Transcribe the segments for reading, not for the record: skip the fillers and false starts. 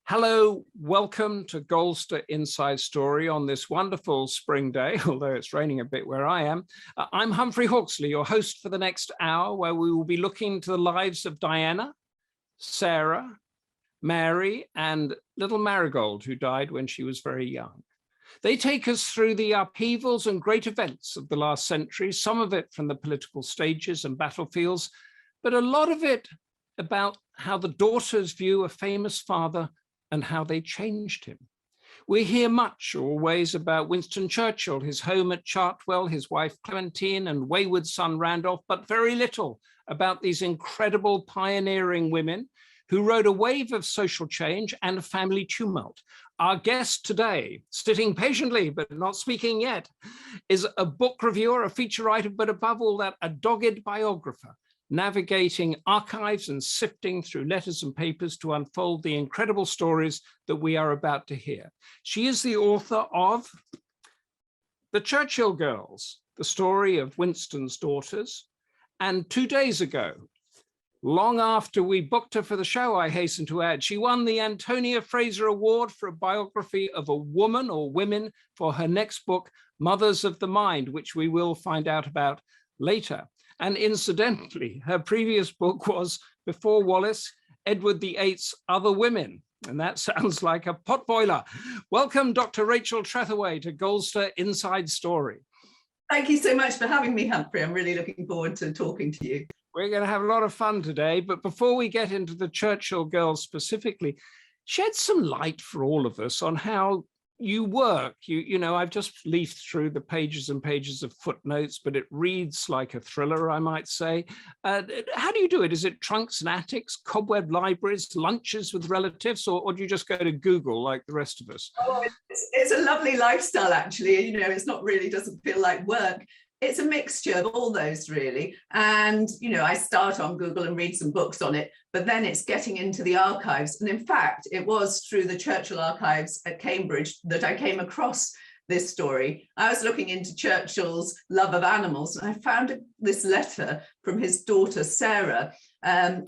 Hello, welcome to Goldster Inside Story on this wonderful spring day, although it's raining a bit where I am. I'm Humphrey Hawksley, your host for the next hour, where we will be looking to the lives of Diana, Sarah, Mary, and little Marigold, who died when she was very young. They take us through the upheavals and great events of the last century, some of it from the political stages and battlefields, but a lot of it about how the daughters view a famous father and how they changed him. We hear much always about Winston Churchill, his home at Chartwell, his wife Clementine, and wayward son Randolph, but very little about these incredible pioneering women who rode a wave of social change and family tumult. Our guest today, sitting patiently but not speaking yet, is a book reviewer, a feature writer, but above all that, a dogged biographer, navigating archives and sifting through letters and papers to unfold the incredible stories that we are about to hear. She is the author of The Churchill Girls, the story of Winston's daughters. And 2 days ago, long after we booked her for the show, I hasten to add, she won the Antonia Fraser Award for a biography of a woman or women for her next book, Mothers of the Mind, which we will find out about later. And incidentally, her previous book was, before Wallace, Edward VIII's Other Women. And that sounds like a potboiler. Welcome, Dr. Rachel Trethewey, to Goldster Inside Story. Thank you so much for having me, Humphrey. I'm really looking forward to talking to you. We're going to have a lot of fun today. But before we get into the Churchill Girls specifically, shed some light for all of us on how you work. You know, I've just leafed through the pages and pages of footnotes, but it reads like a thriller, I might say. How do you do it? Is it trunks and attics, cobweb libraries, lunches with relatives, or do you just go to Google like the rest of us? Oh, it's a lovely lifestyle, actually. You know, it's not really, doesn't feel like work. It's a mixture of all those, really. And, you know, I start on Google and read some books on it, but then it's getting into the archives. And in fact, it was through the Churchill archives at Cambridge that I came across this story. I was looking into Churchill's love of animals, and I found this letter from his daughter, Sarah,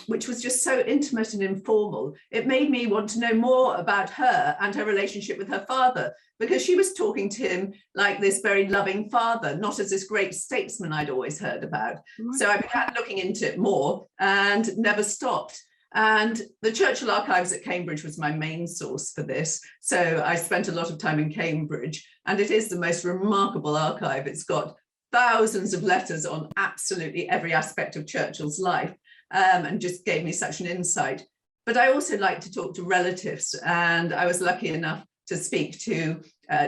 which was just so intimate and informal. It made me want to know more about her and her relationship with her father, because she was talking to him like this very loving father, not as this great statesman I'd always heard about. Right. So I began looking into it more and never stopped. And the Churchill Archives at Cambridge was my main source for this. So I spent a lot of time in Cambridge, and it is the most remarkable archive. It's got thousands of letters on absolutely every aspect of Churchill's life, and just gave me such an insight. But I also like to talk to relatives, and I was lucky enough to speak to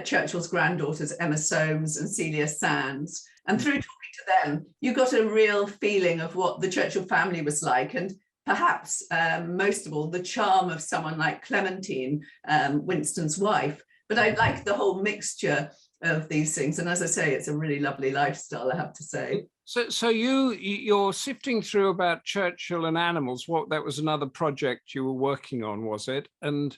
Churchill's granddaughters, Emma Soames and Celia Sands. And through talking to them, you got a real feeling of what the Churchill family was like, and perhaps most of all, the charm of someone like Clementine, Winston's wife. But I like the whole mixture of these things. And as I say, it's a really lovely lifestyle, I have to say. So you're sifting through about Churchill and animals. That was another project you were working on, was it? And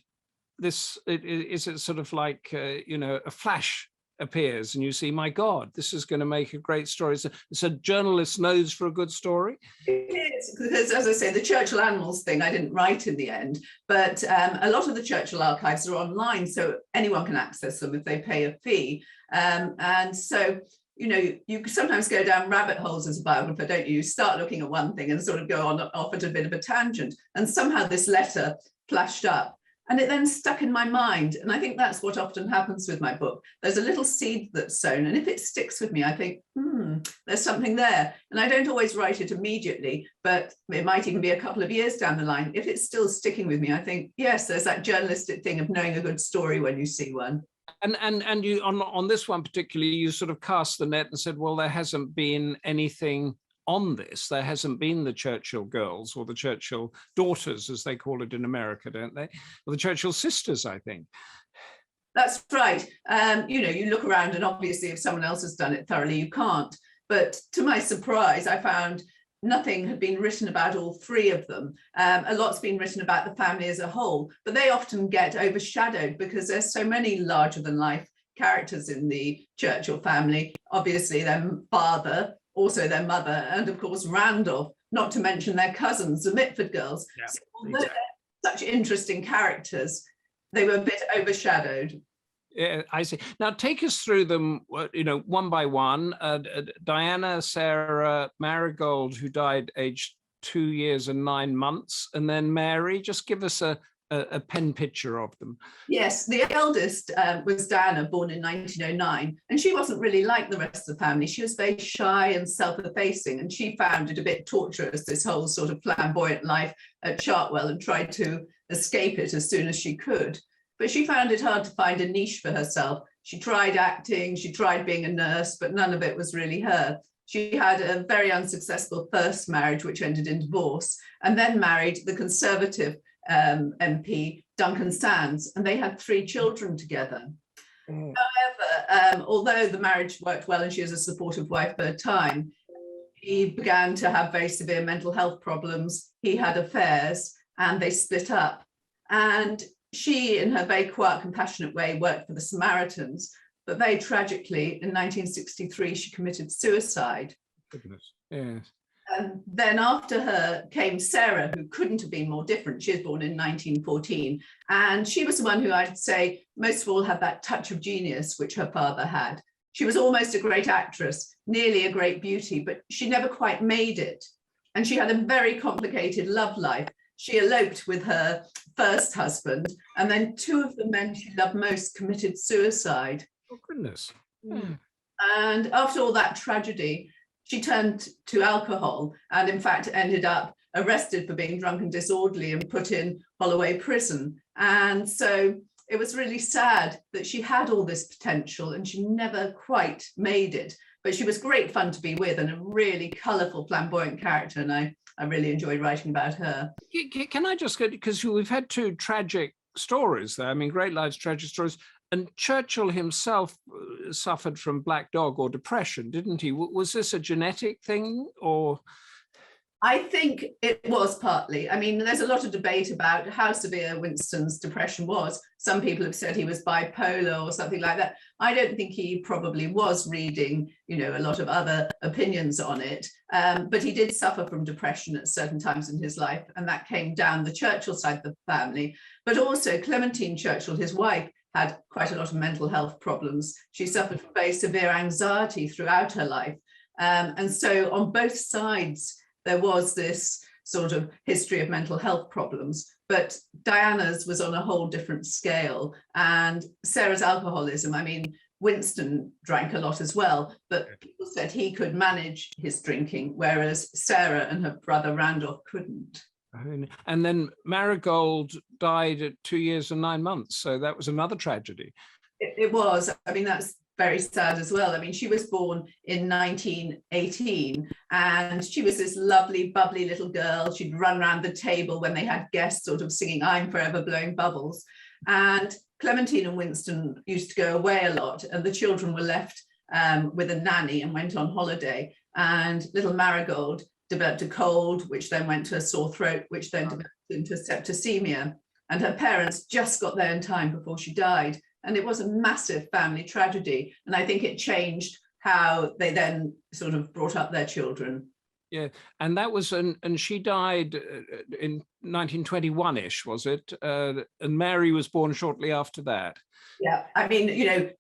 is it sort of like, you know, a flash appears and you see, my God, this is going to make a great story. It's a journalist's nose for a good story. It is, because as I say, the Churchill animals thing I didn't write in the end, but a lot of the Churchill archives are online, so anyone can access them if they pay a fee. And so, you know, you sometimes go down rabbit holes as a biographer, don't you? You start looking at one thing and sort of go on off at a bit of a tangent. And somehow this letter flashed up. And it then stuck in my mind. And I think that's what often happens with my book. There's a little seed that's sown. And if it sticks with me, I think, there's something there. And I don't always write it immediately, but it might even be a couple of years down the line. If it's still sticking with me, I think, yes, there's that journalistic thing of knowing a good story when you see one. And you on this one particularly, you sort of cast the net and said, well, there hasn't been anything on this. There hasn't been the Churchill girls, or the Churchill daughters, as they call it in America, don't they? Or the Churchill sisters, I think. That's right. You know, you look around and obviously if someone else has done it thoroughly, you can't. But to my surprise, I found nothing had been written about all three of them. A lot's been written about the family as a whole, but they often get overshadowed because there's so many larger than life characters in the Churchill family. Obviously their father, also their mother, and of course Randolph, not to mention their cousins, the Mitford girls. Yeah, so, exactly. Such interesting characters. they were a bit overshadowed. Yeah, I see. Now take us through them, one by one. Diana, Sarah, Marigold, who died aged 2 years and 9 months, and then Mary. Just give us a pen picture of them. Yes, the eldest was Diana, born in 1909, and she wasn't really like the rest of the family. She was very shy and self-effacing, and she found it a bit torturous, this whole sort of flamboyant life at Chartwell, and tried to escape it as soon as she could. But she found it hard to find a niche for herself. She tried acting, she tried being a nurse, but none of it was really her. She had a very unsuccessful first marriage, which ended in divorce, and then married the Conservative MP, Duncan Sands, and they had 3 children together. However, although the marriage worked well and she was a supportive wife for a time, he began to have very severe mental health problems. He had affairs and they split up. And she, in her very quiet, compassionate way, worked for the Samaritans, but very tragically, in 1963, she committed suicide. Goodness. Yes. And then after her came Sarah, who couldn't have been more different. She was born in 1914. And she was the one who I'd say most of all had that touch of genius, which her father had. She was almost a great actress, nearly a great beauty, but she never quite made it. And she had a very complicated love life. She eloped with her first husband, and then 2 of the men she loved most committed suicide. Oh, goodness. And after all that tragedy, she turned to alcohol and in fact ended up arrested for being drunk and disorderly and put in Holloway prison. And so it was really sad that she had all this potential and she never quite made it. But she was great fun to be with and a really colourful, flamboyant character. And I really enjoyed writing about her. Can I just go, because we've had 2 tragic stories there. I mean, great lives, tragic stories. And Churchill himself suffered from black dog or depression, didn't he? Was this a genetic thing or? I think it was partly. I mean, there's a lot of debate about how severe Winston's depression was. Some people have said he was bipolar or something like that. I don't think he probably was reading, a lot of other opinions on it. But he did suffer from depression at certain times in his life, and that came down the Churchill side of the family. But also Clementine Churchill, his wife, had quite a lot of mental health problems. She suffered from very severe anxiety throughout her life. And so on both sides, there was this sort of history of mental health problems, but Diana's was on a whole different scale. And Sarah's alcoholism, I mean, Winston drank a lot as well, but people said he could manage his drinking, whereas Sarah and her brother Randolph couldn't. And then Marigold died at 2 years and 9 months. So that was another tragedy. It was. I mean, that's very sad as well. I mean, she was born in 1918 and she was this lovely, bubbly little girl. She'd run around the table when they had guests sort of singing I'm Forever Blowing Bubbles. And Clementine and Winston used to go away a lot and the children were left with a nanny and went on holiday. And little Marigold developed a cold, which then went to a sore throat, which then developed into septicemia. And her parents just got there in time before she died. And it was a massive family tragedy. And I think it changed how they then sort of brought up their children. Yeah, and that was, and she died in 1921-ish, was it? And Mary was born shortly after that. Yeah, I mean,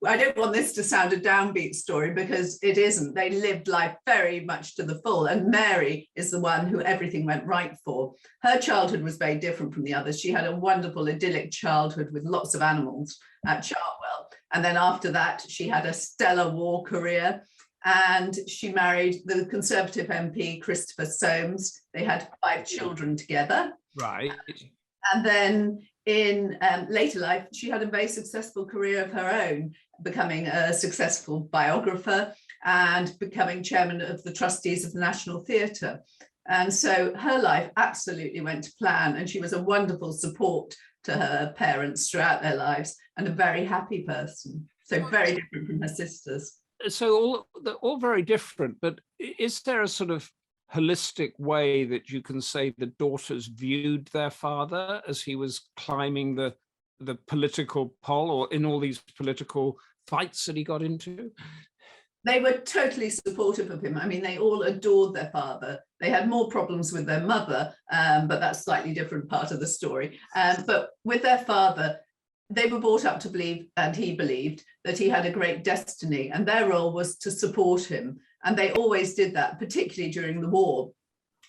I don't want this to sound a downbeat story because it isn't. They lived life very much to the full. And Mary is the one who everything went right for. Her childhood was very different from the others. She had a wonderful idyllic childhood with lots of animals at Chartwell. And then after that, she had a stellar war career. And she married the Conservative MP, Christopher Soames. They had 5 children together. Right. And then in later life, she had a very successful career of her own, becoming a successful biographer and becoming chairman of the trustees of the National Theatre. And so her life absolutely went to plan, and she was a wonderful support to her parents throughout their lives and a very happy person. So very different from her sisters. So they're all very different, but is there a sort of holistic way that you can say the daughters viewed their father as he was climbing the political pole or in all these political fights that he got into? They were totally supportive of him. I mean, they all adored their father. They had more problems with their mother, but that's a slightly different part of the story. But with their father, they were brought up to believe, and he believed, that he had a great destiny, and their role was to support him. And they always did that, particularly during the war.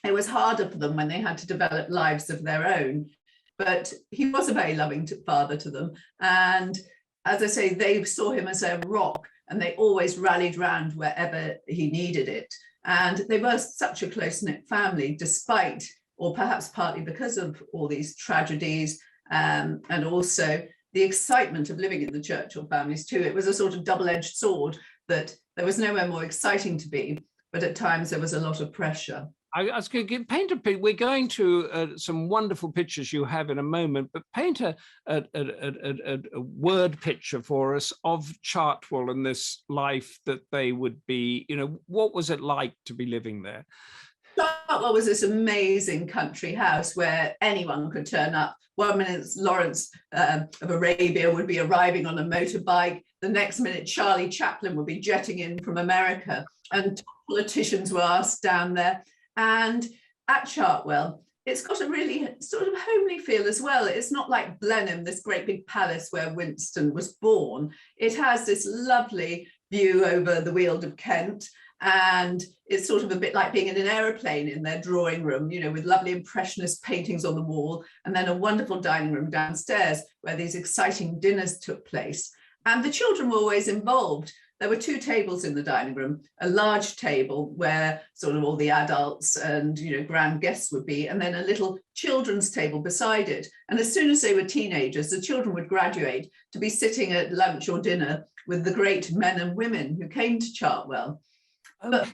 It was harder for them when they had to develop lives of their own. But he was a very loving father to them. And as I say, they saw him as a rock, and they always rallied round wherever he needed it. And they were such a close-knit family, despite, or perhaps partly because of all these tragedies, and also the excitement of living in the Churchill families too. It was a sort of double-edged sword, that there was nowhere more exciting to be, but at times there was a lot of pressure. I was going to paint a picture. We're going to some wonderful pictures you have in a moment, but paint a word picture for us of Chartwell and this life that they would be, what was it like to be living there? Chartwell was this amazing country house where anyone could turn up. 1 minute Lawrence of Arabia would be arriving on a motorbike. The next minute Charlie Chaplin would be jetting in from America, and politicians were asked down there. And at Chartwell, it's got a really sort of homely feel as well. It's not like Blenheim, this great big palace where Winston was born. It has this lovely view over the Weald of Kent, and it's sort of a bit like being in an aeroplane in their drawing room, with lovely impressionist paintings on the wall, and then a wonderful dining room downstairs where these exciting dinners took place. And the children were always involved. There were 2 tables in the dining room, a large table where sort of all the adults and, grand guests would be, and then a little children's table beside it. And as soon as they were teenagers, the children would graduate to be sitting at lunch or dinner with the great men and women who came to Chartwell. But,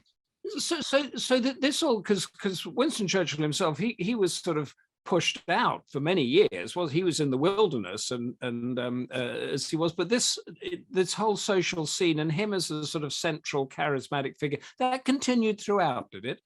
so that this all, because Winston Churchill himself, he was sort of pushed out for many years. Well, he was in the wilderness and as he was, but this whole social scene and him as a sort of central charismatic figure, that continued throughout, did it?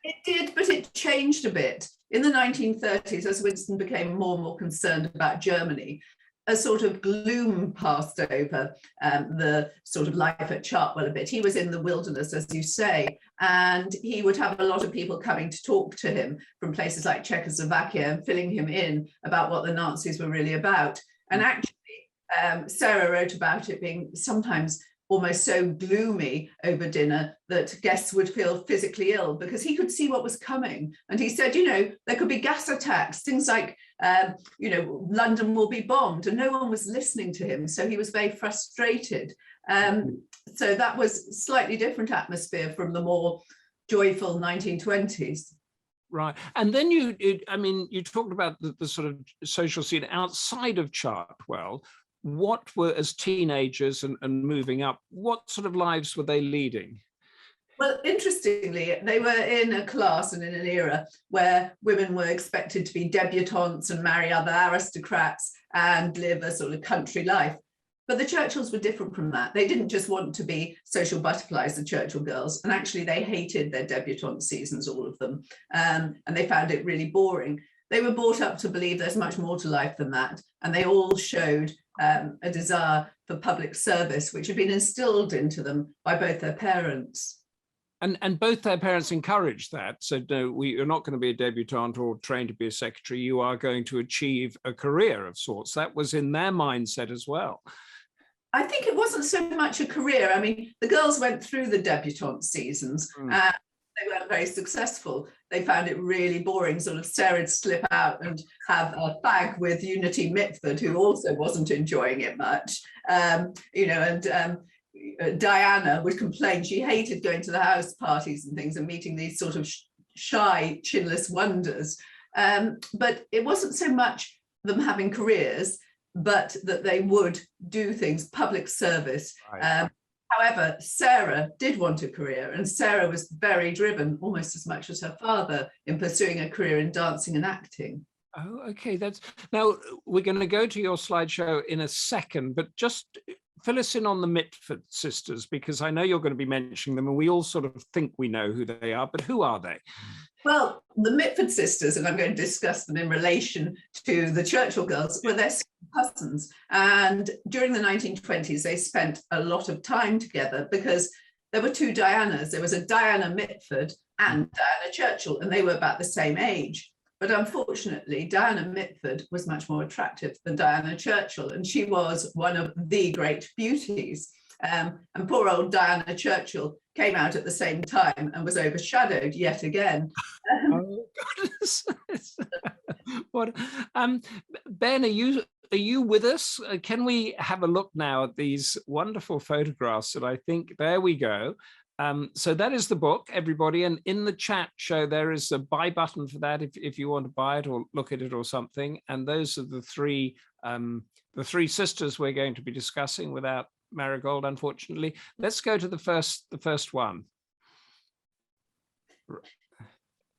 It did, but it changed a bit. In the 1930s, as Winston became more and more concerned about Germany, a sort of gloom passed over the sort of life at Chartwell a bit. He was in the wilderness, as you say, and he would have a lot of people coming to talk to him from places like Czechoslovakia and filling him in about what the Nazis were really about. And actually, Sarah wrote about it being sometimes almost so gloomy over dinner that guests would feel physically ill because he could see what was coming. And he said, there could be gas attacks, things like, London will be bombed, and no one was listening to him. So he was very frustrated. So that was slightly different atmosphere from the more joyful 1920s. Right. And then you talked about the sort of social scene outside of Chartwell. What were, as teenagers and moving up, what sort of lives were they leading? Well, interestingly, they were in a class and in an era where women were expected to be debutantes and marry other aristocrats and live a sort of country life. But the Churchills were different from that. They didn't just want to be social butterflies, the Churchill girls, and actually they hated their debutante seasons, all of them, and they found it really boring. They were brought up to believe there's much more to life than that, and they all showed a desire for public service, which had been instilled into them by both their parents. And both their parents encouraged that, said, no, you're not going to be a debutante or trained to be a secretary, you are going to achieve a career of sorts. That was in their mindset as well. I think it wasn't so much a career. I mean, the girls went through the debutante seasons and they weren't very successsul. They found it really boring. Sort of Sarah'd slip out and have a fag with Unity Mitford, who also wasn't enjoying it much, Diana would complain she hated going to the house parties and things and meeting these sort of shy, chinless wonders. But it wasn't so much them having careers, but that they would do things, public service. Right. However, Sarah did want a career, and Sarah was very driven, almost as much as her father, in pursuing a career in dancing and acting. Oh, okay. Now we're going to go to your slideshow in a second, but just fill us in on the Mitford sisters, because I know you're going to be mentioning them, and we all sort of think we know who they are, but who are they? Well, the Mitford sisters, and I'm going to discuss them in relation to the Churchill girls, were their cousins. And during the 1920s, they spent a lot of time together because there were 2 Dianas. There was a Diana Mitford and Diana Churchill, and they were about the same age. But unfortunately, Diana Mitford was much more attractive than Diana Churchill, and she was one of the great beauties. And poor old Diana Churchill came out at the same time and was overshadowed yet again. Oh goodness! What, Ben? Are you with us? Can we have a look now at these wonderful photographs? And I think there we go. So that is the book, everybody, and in the chat show there is a buy button for that if you want to buy it or look at it or something. And those are the three sisters we're going to be discussing without Marigold, unfortunately. Let's go to the first one.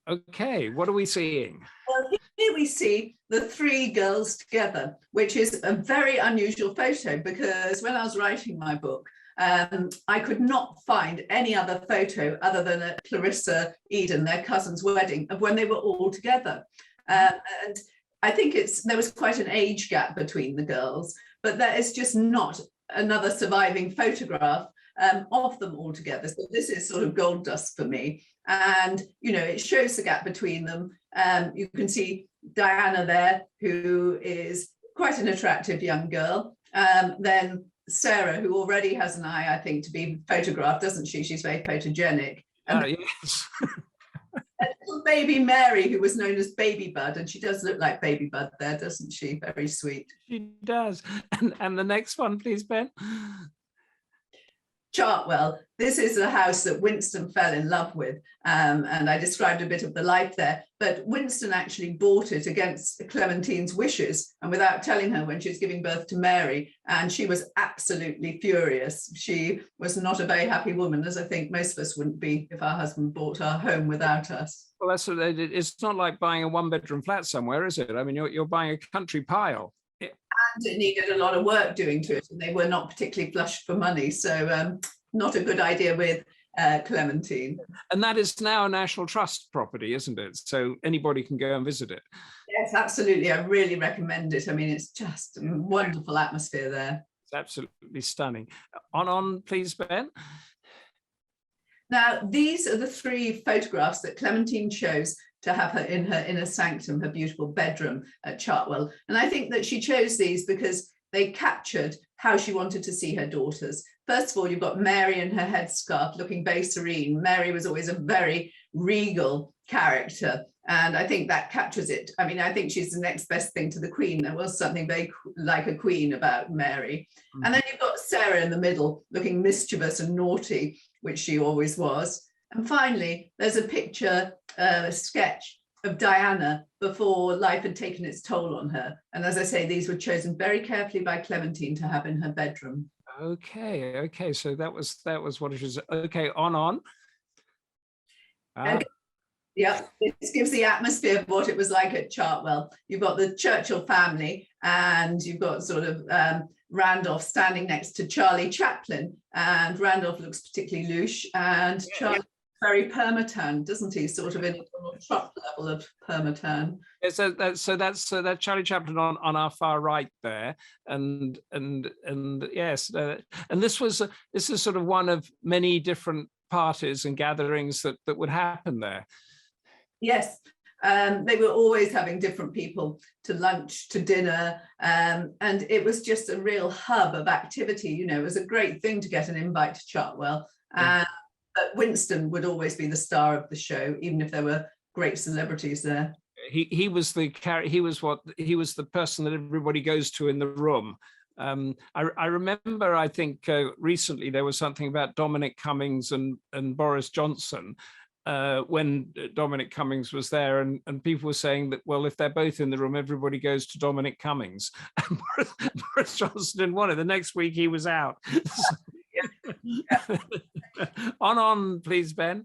Okay, what are we seeing? Well, here we see the three girls together, which is a very unusual photo, because when I was writing my book, I could not find any other photo other than at Clarissa Eden, their cousin's wedding, of when they were all together. And I think there was quite an age gap between the girls, but there is just not another surviving photograph of them all together. So this is sort of gold dust for me. And, you know, it shows the gap between them. You can see Diana there, who is quite an attractive young girl. Then Sarah, who already has an eye, I think, to be photographed, doesn't she? She's very photogenic. And yes. little baby Mary, who was known as Baby Bud, and she does look like Baby Bud there, doesn't she? Very sweet. She does. And the next one, please, Ben. Chartwell. This is a house that Winston fell in love with, and I described a bit of the life there, but Winston actually bought it against Clementine's wishes and without telling her when she was giving birth to Mary, and she was absolutely furious. She was not a very happy woman, as I think most of us wouldn't be if our husband bought our home without us. Well, it's not like buying a one-bedroom flat somewhere, is it? I mean, you're buying a country pile. And it needed a lot of work doing to it, and they were not particularly flush for money, so not a good idea with Clementine. And that is now a National Trust property, isn't it? So anybody can go and visit it. Yes, absolutely. I really recommend it. I mean, it's just a wonderful atmosphere there. It's absolutely stunning. On, please, Ben. Now, these are the three photographs that Clementine chose to have her in her inner sanctum, her beautiful bedroom at Chartwell. And I think that she chose these because they captured how she wanted to see her daughters. First of all, you've got Mary in her headscarf looking very serene. Mary was always a very regal character, and I think that captures it. I mean, I think she's the next best thing to the Queen. There was something very like a queen about Mary. Mm. And then you've got Sarah in the middle looking mischievous and naughty, which she always was. And finally, there's a picture, a sketch of Diana before life had taken its toll on her. And as I say, these were chosen very carefully by Clementine to have in her bedroom. Okay. So that was what it was. Okay, on. Yeah, this gives the atmosphere of what it was like at Chartwell. You've got the Churchill family, and you've got sort of Randolph standing next to Charlie Chaplin, and Randolph looks particularly louche, and Charlie very Permatan, doesn't he? Sort of in a top level of Permatan. So that's Charlie Chaplin on our far right there, and yes, and this is sort of one of many different parties and gatherings that would happen there. Yes. They were always having different people to lunch, to dinner, and it was just a real hub of activity. You know, it was a great thing to get an invite to Chartwell. But Winston would always be the star of the show, even if there were great celebrities there. He was the person that everybody goes to in the room. I remember, I think recently there was something about Dominic Cummings and Boris Johnson. When Dominic Cummings was there, and people were saying that, well, if they're both in the room, everybody goes to Dominic Cummings. And Boris Johnson didn't want it. The next week he was out. On, please, Ben.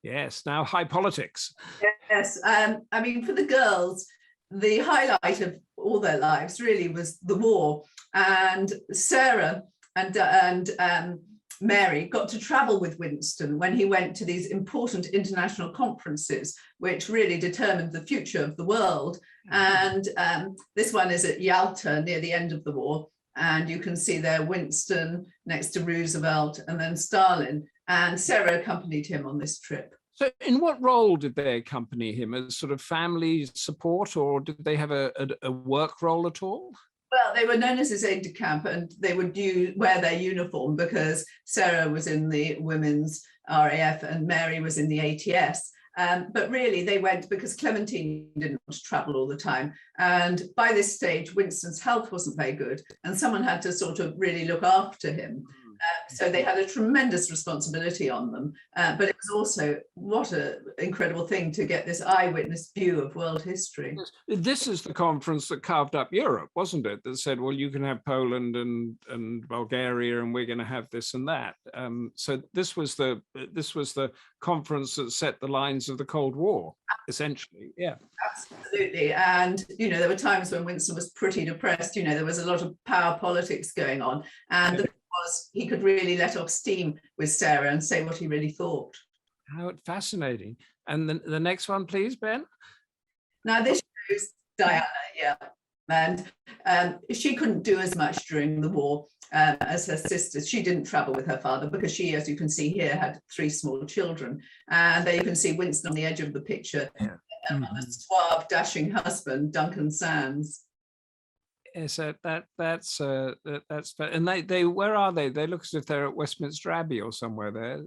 Yes, now high politics. Yes, I mean, for the girls, the highlight of all their lives really was the war. And Sarah and Mary got to travel with Winston when he went to these important international conferences, which really determined the future of the world. And this one is at Yalta near the end of the war. And you can see there Winston next to Roosevelt and then Stalin. And Sarah accompanied him on this trip. So in what role did they accompany him? As sort of family support, or did they have a work role at all? Well, they were known as his aide-de-camp, and they would wear their uniform because Sarah was in the women's RAF and Mary was in the ATS. But really they went because Clementine didn't want to travel all the time. And by this stage, Winston's health wasn't very good and someone had to sort of really look after him. So they had a tremendous responsibility on them. But it was also, what an incredible thing to get this eyewitness view of world history. This is the conference that carved up Europe, wasn't it? That said, well, you can have Poland and Bulgaria, and we're going to have this and that. So this was the conference that set the lines of the Cold War, essentially. Yeah, absolutely. And there were times when Winston was pretty depressed. There was a lot of power politics going on, and the was he could really let off steam with Sarah and say what he really thought. How fascinating. And the next one, please, Ben. Now this shows Diana, yeah. And she couldn't do as much during the war as her sisters. She didn't travel with her father because she, as you can see here, had 3 small children. And there you can see Winston on the edge of the picture, and a suave, dashing husband, Duncan Sands. Yes, that's and they where are they? They look as if they're at Westminster Abbey or somewhere there.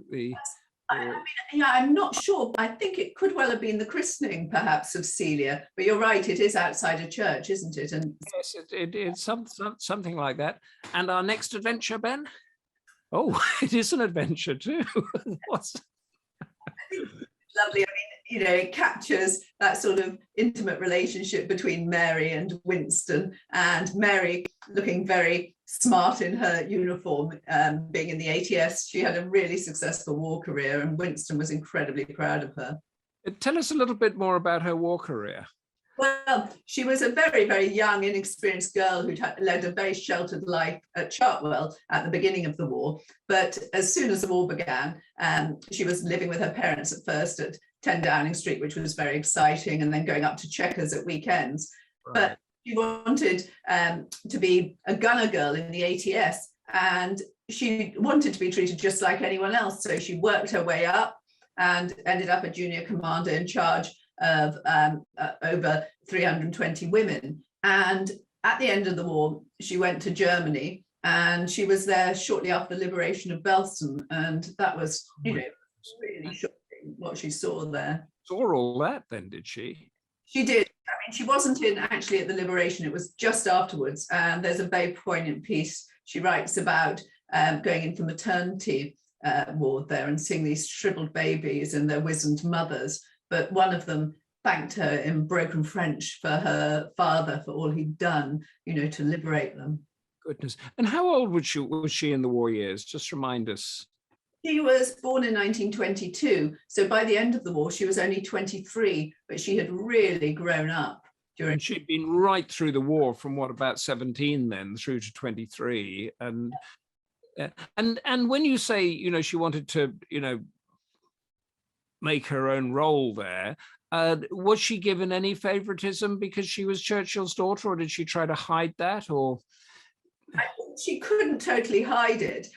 I mean, yeah, I'm not sure. I think it could well have been the christening, perhaps, of Celia. But you're right; it is outside a church, isn't it? And yes, it's something like that. And our next adventure, Ben? Oh, it is an adventure too. What's lovely. I mean, it captures that sort of intimate relationship between Mary and Winston, and Mary looking very smart in her uniform, being in the ATS. She had a really successful war career, and Winston was incredibly proud of her. Tell us a little bit more about her war career. Well, she was a very, very young, inexperienced girl who'd led a very sheltered life at Chartwell at the beginning of the war. But as soon as the war began, she was living with her parents at first at 10 Downing Street, which was very exciting, and then going up to Chequers at weekends. Right. But she wanted to be a gunner girl in the ATS, and she wanted to be treated just like anyone else. So she worked her way up and ended up a junior commander in charge of over 320 women. And at the end of the war, she went to Germany, and she was there shortly after the liberation of Belsen. And that was, really shocking what she saw there. Saw all that then, did she? She did. I mean, she wasn't in actually at the liberation. It was just afterwards. And there's a very poignant piece she writes about going into maternity ward there and seeing these shriveled babies and their wizened mothers. But one of them thanked her in broken French for her father for all he'd done, to liberate them. Goodness. And how old was she in the war years? Just remind us. She was born in 1922. So by the end of the war, she was only 23, but she had really grown up. And she'd been right through the war from about 17 then through to 23. And when you say, she wanted to, make her own role there, was she given any favoritism because she was Churchill's daughter, or did she try to hide that? Or I think she couldn't totally hide it,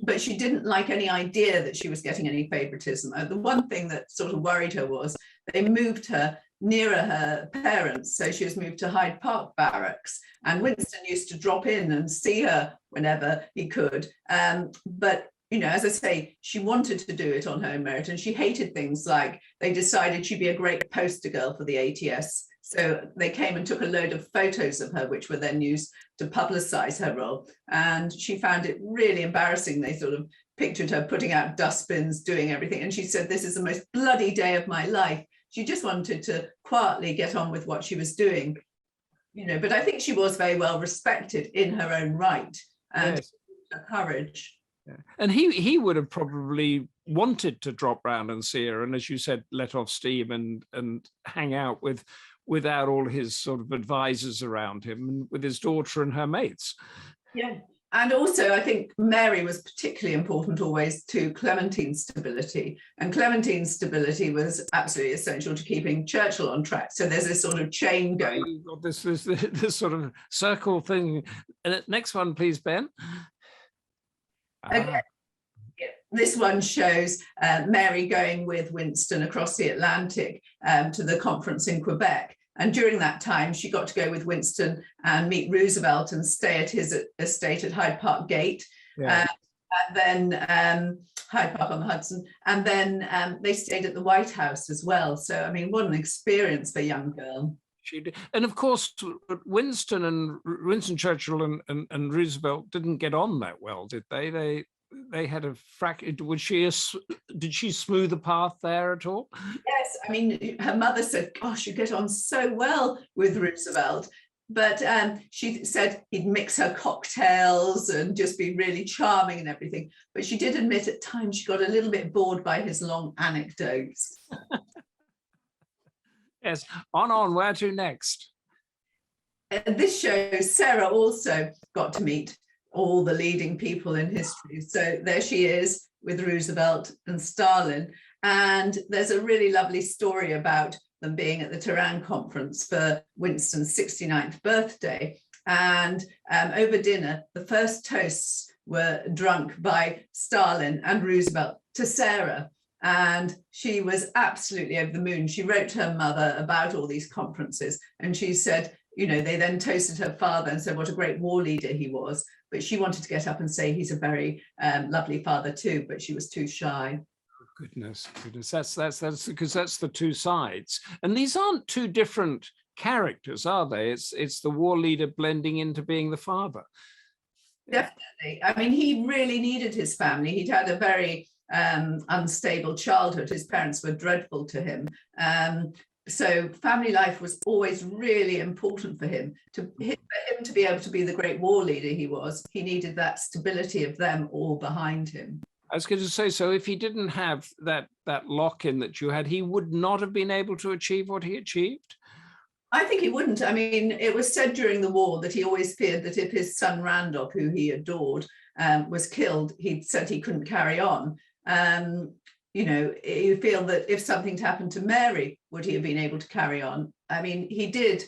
but she didn't like any idea that she was getting any favoritism. The one thing that sort of worried her was they moved her nearer her parents, so she was moved to Hyde Park Barracks, and Winston used to drop in and see her whenever he could, but as I say, she wanted to do it on her own merit, and she hated things like they decided she'd be a great poster girl for the ATS. So they came and took a load of photos of her, which were then used to publicize her role. And she found it really embarrassing. They sort of pictured her putting out dustbins, doing everything. And she said, "This is the most bloody day of my life." She just wanted to quietly get on with what she was doing, but I think she was very well respected in her own right, and yes, her courage. Yeah. And he would have probably wanted to drop round and see her, and as you said, let off steam and hang out without all his sort of advisors around him, and with his daughter and her mates. Yeah, and also I think Mary was particularly important always to Clementine's stability, and Clementine's stability was absolutely essential to keeping Churchill on track. So there's this sort of chain going. You've got this sort of circle thing. Next one, please, Ben. Okay. this one shows Mary going with Winston across the Atlantic to the conference in Quebec. And during that time, she got to go with Winston and meet Roosevelt and stay at his estate at Hyde Park Gate. Yeah. And then Hyde Park on the Hudson. And then they stayed at the White House as well. So, I mean, what an experience for a young girl. She did. And of course, Winston Churchill and Roosevelt didn't get on that well, did they? They had a did she smooth the path there at all? Yes, I mean, her mother said, gosh, you get on so well with Roosevelt. But she said he'd mix her cocktails and just be really charming and everything. But she did admit at times she got a little bit bored by his long anecdotes. Yes, on, where to next? This shows Sarah also got to meet all the leading people in history. So there she is with Roosevelt and Stalin. And there's a really lovely story about them being at the Tehran conference for Winston's 69th birthday. And over dinner, the first toasts were drunk by Stalin and Roosevelt to Sarah. And she was absolutely over the moon. She wrote her mother about all these conferences. And she said, you know, they then toasted her father and said what a great war leader he was. But she wanted to get up and say he's a very lovely father too, but she was too shy. Goodness. That's because that's the two sides. And these aren't two different characters, are they? It's the war leader blending into being the father. Definitely. I mean, he really needed his family. He'd had a very unstable childhood. His parents were dreadful to him. So family life was always really important for him. For him to be able to be the great war leader he was, he needed that stability of them all behind him. I was going to say, so if he didn't have that lock-in that you had, he would not have been able to achieve what he achieved? I think he wouldn't. I mean, it was said during the war that he always feared that if his son Randolph, who he adored, was killed, he said he couldn't carry on. You know, you feel that if something happened to Mary, would he have been able to carry on? I mean, he did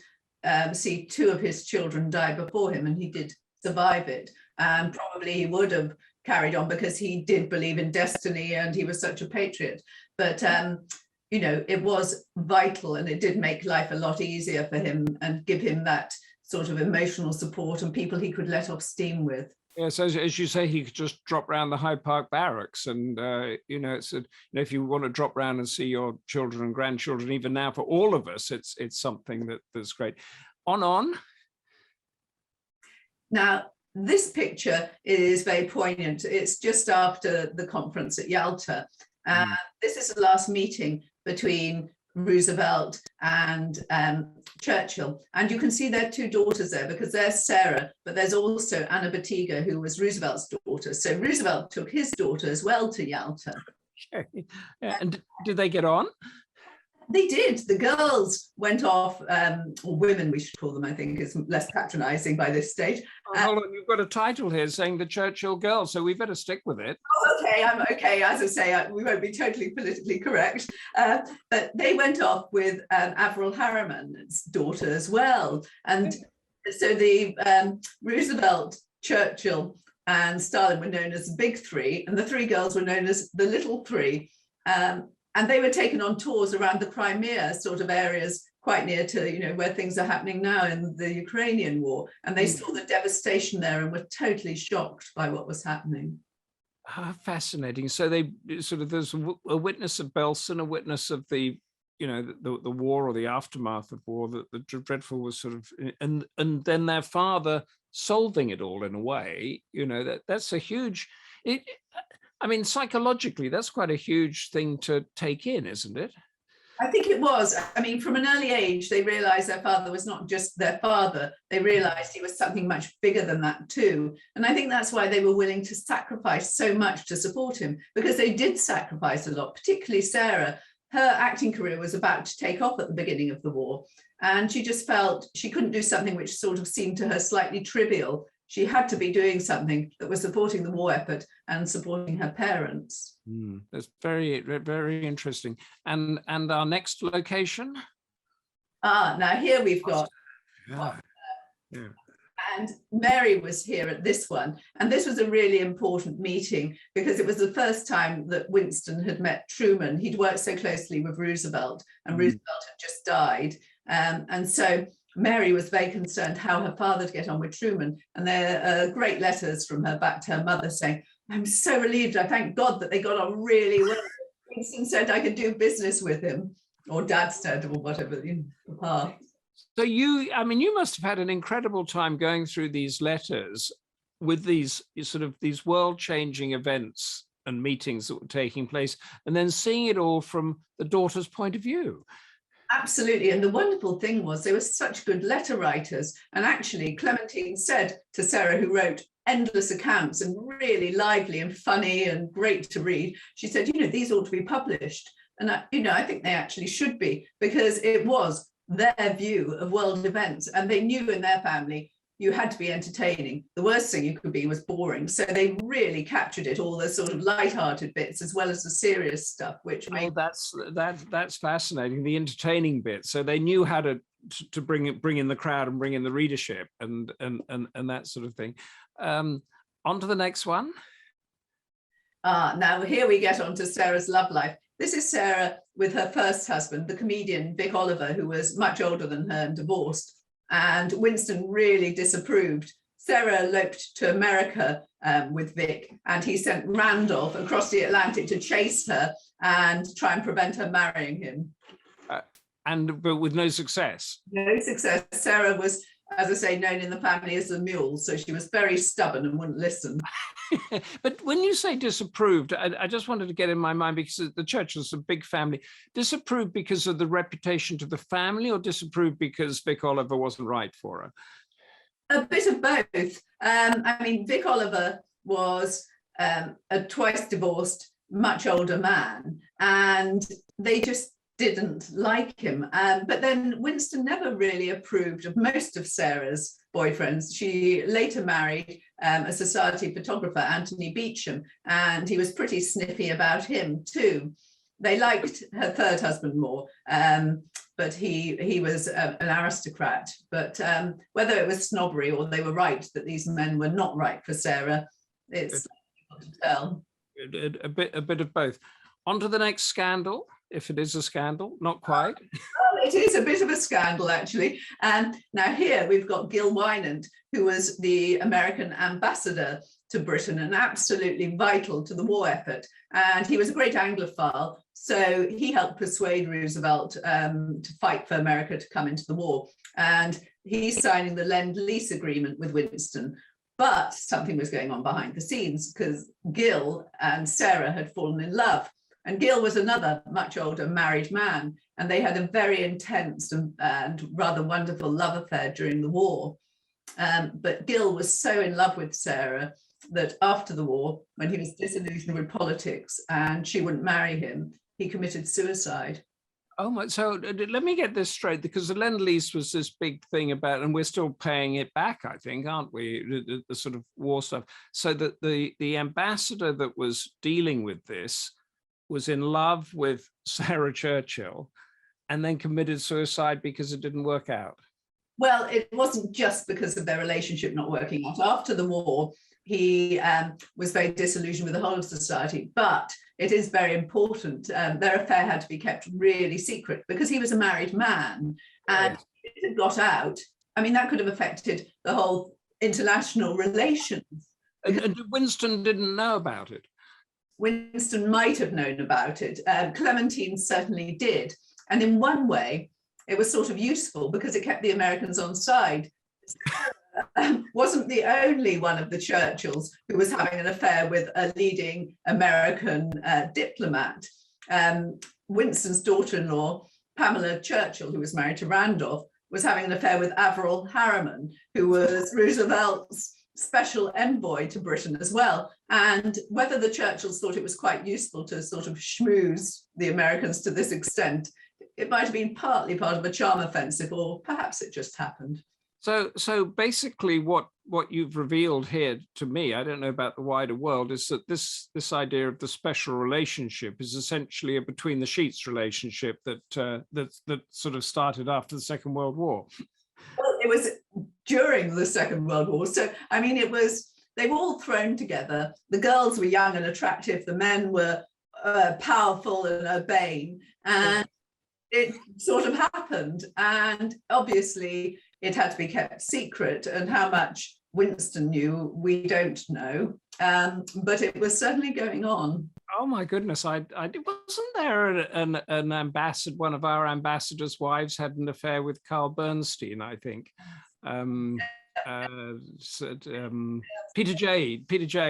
see two of his children die before him, and he did survive it. And probably he would have carried on because he did believe in destiny and he was such a patriot. But, you know, it was vital, and it did make life a lot easier for him and give him that sort of emotional support and people he could let off steam with. Yes, as you say, he could just drop round the Hyde Park barracks, and you know, if you want to drop round and see your children and grandchildren, even now for all of us, it's something that's great. On. Now, this picture is very poignant. It's just after the conference at Yalta. This is the last meeting between Roosevelt and Churchill, and you can see their two daughters there, because there's Sarah, but there's also Anna Batiga, who was Roosevelt's daughter. So Roosevelt took his daughter as well to Yalta. Okay. And did they get on? They did. The girls went off, or women we should call them, I think is less patronizing by this stage. Hold on, you've got a title here saying the Churchill girls, so we better stick with it. Oh, okay, I'm okay. As I say, we won't be totally politically correct. But they went off with Averell Harriman's daughter as well. And so the Roosevelt, Churchill and Stalin were known as the Big Three, and the three girls were known as the Little Three. And they were taken on tours around the Crimea sort of areas quite near to, you know, where things are happening now in the Ukrainian war. And they saw the devastation there and were totally shocked by what was happening. Fascinating. So they sort of, there's a witness of Belsen, a witness of the, you know, the war or the aftermath of war, that the dreadful was sort of, and then their father solving it all in a way, you know, that's a huge, I mean, psychologically, that's quite a huge thing to take in, isn't it? I think it was. I mean, from an early age, they realized their father was not just their father. They realized he was something much bigger than that too. And I think that's why they were willing to sacrifice so much to support him, because they did sacrifice a lot, particularly Sarah. Her acting career was about to take off at the beginning of the war. And she just felt she couldn't do something which sort of seemed to her slightly trivial. She had to be doing something that was supporting the war effort and supporting her parents. That's very, very interesting. And our next location? Now here we've got, And Mary was here at this one. And this was a really important meeting because it was the first time that Winston had met Truman. He'd worked so closely with Roosevelt, and Roosevelt had just died. And so Mary was very concerned how her father would get on with Truman. And there are great letters from her back to her mother saying, I'm so relieved. I thank God that they got on really well. Winston said I could do business with him, or Dad said, or whatever, Papa. So you must have had an incredible time going through these letters with these world-changing events and meetings that were taking place, and then seeing it all from the daughter's point of view. Absolutely. And the wonderful thing was they were such good letter writers. And actually, Clementine said to Sarah, who wrote endless accounts and really lively and funny and great to read, she said, these ought to be published. And, I think they actually should be, because it was their view of world events. And they knew in their family, you had to be entertaining. The worst thing you could be was boring. So they really captured it, all the sort of light-hearted bits as well as the serious stuff, which made... That's fascinating, the entertaining bit. So they knew how to bring in the crowd and bring in the readership and that sort of thing. On to the next one. Now here we get on to Sarah's love life. This is Sarah with her first husband, the comedian Vic Oliver, who was much older than her and divorced. And Winston really disapproved. Sarah eloped to America with Vic, and he sent Randolph across the Atlantic to chase her and try and prevent her marrying him. But with no success. No success. Sarah was, as I say, known in the family as the mule, so she was very stubborn and wouldn't listen. But when you say disapproved, I just wanted to get in my mind, because the Churchills is a big family. Disapproved because of the reputation to the family, or disapproved because Vic Oliver wasn't right for her? A bit of both. Vic Oliver was a twice divorced, much older man, and they just didn't like him. But then Winston never really approved of most of Sarah's boyfriends. She later married a society photographer, Anthony Beecham, and he was pretty sniffy about him too. They liked her third husband more, but he was an aristocrat. But whether it was snobbery or they were right that these men were not right for Sarah, it's difficult to tell. A bit of both. On to the next scandal, if it is a scandal, not quite. Oh, it is a bit of a scandal, actually. And now here we've got Gil Wynant, who was the American ambassador to Britain and absolutely vital to the war effort. And he was a great Anglophile, so he helped persuade Roosevelt to fight for America to come into the war. And he's signing the Lend-Lease agreement with Winston. But something was going on behind the scenes, because Gil and Sarah had fallen in love. And Gil was another much older married man, and they had a very intense and rather wonderful love affair during the war. But Gil was so in love with Sarah that after the war, when he was disillusioned with politics and she wouldn't marry him, he committed suicide. Oh my! So let me get this straight, because the Lend-Lease was this big thing about, and we're still paying it back, I think, aren't we? The sort of war stuff. So that the ambassador that was dealing with this was in love with Sarah Churchill and then committed suicide because it didn't work out. Well, it wasn't just because of their relationship not working out. After the war, he was very disillusioned with the whole of society, but it is very important. Their affair had to be kept really secret because he was a married man, and if it got out, that could have affected the whole international relations. And Winston didn't know about it. Winston might have known about it. Clementine certainly did. And in one way, it was sort of useful because it kept the Americans on side. Wasn't the only one of the Churchills who was having an affair with a leading American diplomat. Winston's daughter-in-law, Pamela Churchill, who was married to Randolph, was having an affair with Averell Harriman, who was Roosevelt's special envoy to Britain as well. And whether the Churchills thought it was quite useful to sort of schmooze the Americans to this extent, it might have been partly part of a charm offensive, or perhaps it just happened. So basically what you've revealed here to me, I don't know about the wider world, is that this idea of the special relationship is essentially a between the sheets relationship that sort of started after the Second World War. Well, it was during the Second World War. So, I mean, they were all thrown together. The girls were young and attractive. The men were powerful and urbane. And it sort of happened. And obviously, it had to be kept secret. And how much Winston knew, we don't know. But it was certainly going on. Oh my goodness! I wasn't there an ambassador? One of our ambassadors' wives had an affair with Carl Bernstein, I think. Peter J,